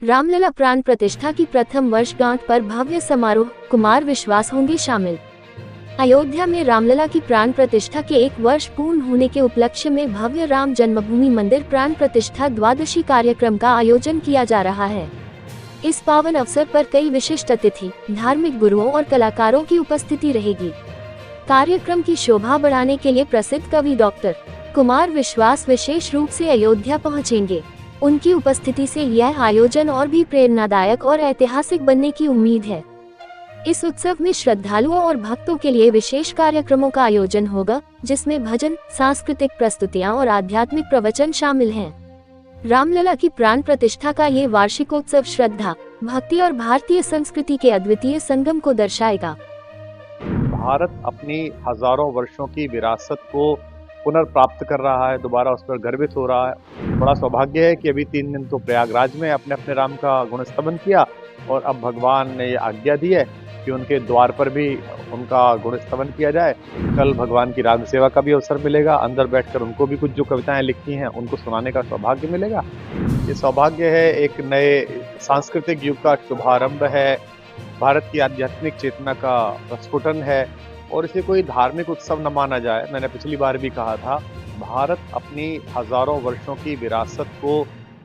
रामलला प्राण प्रतिष्ठा की प्रथम वर्षगांठ पर भव्य समारोह, कुमार विश्वास होंगे शामिल। अयोध्या में रामलला की प्राण प्रतिष्ठा के 1 वर्ष पूर्ण होने के उपलक्ष्य में भव्य राम जन्मभूमि मंदिर प्राण प्रतिष्ठा द्वादशी कार्यक्रम का आयोजन किया जा रहा है। इस पावन अवसर पर कई विशिष्ट अतिथि, धार्मिक गुरुओं और कलाकारों की उपस्थिति रहेगी। कार्यक्रम की शोभा बढ़ाने के लिए प्रसिद्ध कवि डॉक्टर कुमार विश्वास विशेष रूप से अयोध्या पहुंचेंगे। उनकी उपस्थिति से यह आयोजन और भी प्रेरणादायक और ऐतिहासिक बनने की उम्मीद है। इस उत्सव में श्रद्धालुओं और भक्तों के लिए विशेष कार्यक्रमों का आयोजन होगा, जिसमें भजन, सांस्कृतिक प्रस्तुतियां और आध्यात्मिक प्रवचन शामिल हैं। रामलला की प्राण प्रतिष्ठा का ये वार्षिकोत्सव श्रद्धा, भक्ति और भारतीय संस्कृति के अद्वितीय संगम को दर्शाएगा। भारत अपनी हजारों वर्षों की विरासत को पुनर्प्राप्त कर रहा है, दोबारा उस पर गर्वित हो रहा है। बड़ा सौभाग्य है कि अभी 3 दिन तो प्रयागराज में अपने अपने राम का गुणस्तवन किया और अब भगवान ने ये आज्ञा दी है कि उनके द्वार पर भी उनका गुणस्तवन किया जाए। कल भगवान की राग सेवा का भी अवसर मिलेगा, अंदर बैठकर उनको भी कुछ जो कविताएं लिखी हैं उनको सुनाने का सौभाग्य मिलेगा। ये सौभाग्य है, एक नए सांस्कृतिक युग का शुभारंभ है, भारत की आध्यात्मिक चेतना का प्रस्फुटन है और इसे कोई धार्मिक उत्सव न माना जाए। मैंने पिछली बार भी कहा था, भारत अपनी हजारों वर्षों की विरासत को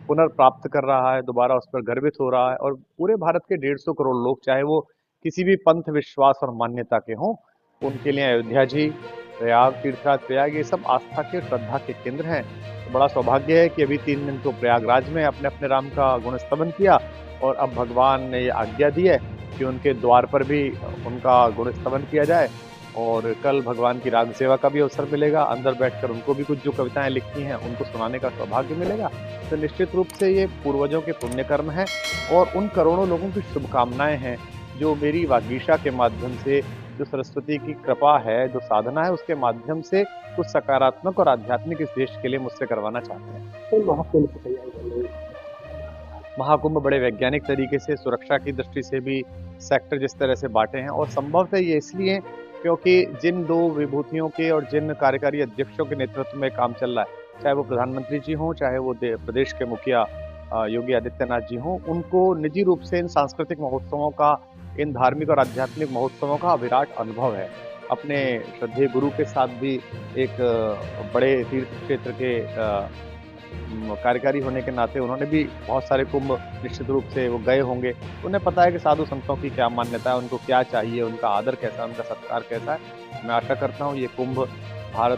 पुनर्प्राप्त कर रहा है, दोबारा उस पर गर्वित हो रहा है और पूरे भारत के 150 करोड़ लोग, चाहे वो किसी भी पंथ, विश्वास और मान्यता के हों, उनके लिए अयोध्या जी, प्रयाग, तीर्थराज प्रयाग, ये सब आस्था के, श्रद्धा के केंद्र हैं। तो बड़ा सौभाग्य है कि अभी 3 दिन तो प्रयागराज में अपने अपने राम का गुणस्तवन किया और अब भगवान ने ये आज्ञा दी है कि उनके द्वार पर भी उनका गुणस्तवन किया जाए और कल भगवान की राग सेवा का भी अवसर मिलेगा, अंदर बैठकर उनको भी कुछ जो कविताएं लिखी हैं उनको सुनाने का सौभाग्य मिलेगा। तो निश्चित रूप से ये पूर्वजों के पुण्य कर्म है और उन करोड़ों लोगों की शुभकामनाएं हैं जो मेरी वागीशा के माध्यम से, जो सरस्वती की कृपा है, जो साधना है, उसके माध्यम से कुछ सकारात्मक और आध्यात्मिक इस देश के लिए मुझसे करवाना चाहते हैं। महाकुंभ बड़े वैज्ञानिक तरीके से, सुरक्षा की दृष्टि से भी सेक्टर जिस तरह से बांटे हैं और संभवतः ये इसलिए क्योंकि जिन 2 विभूतियों के और जिन कार्यकारी अध्यक्षों के नेतृत्व में काम चल रहा है, चाहे वो प्रधानमंत्री जी हों, चाहे वो प्रदेश के मुखिया योगी आदित्यनाथ जी हों, उनको निजी रूप से इन सांस्कृतिक महोत्सवों का, इन धार्मिक और आध्यात्मिक महोत्सवों का विराट अनुभव है। अपने श्रद्धेय गुरु के साथ भी एक बड़े तीर्थ क्षेत्र के कार्यकारी होने के नाते उन्होंने भी बहुत सारे कुंभ निश्चित रूप से वो गए होंगे। उन्हें पता है कि साधु संतों की क्या मान्यता है, उनको क्या चाहिए, उनका आदर कैसा है, उनका सत्कार कैसा है। मैं आशा करता हूँ ये कुंभ भारत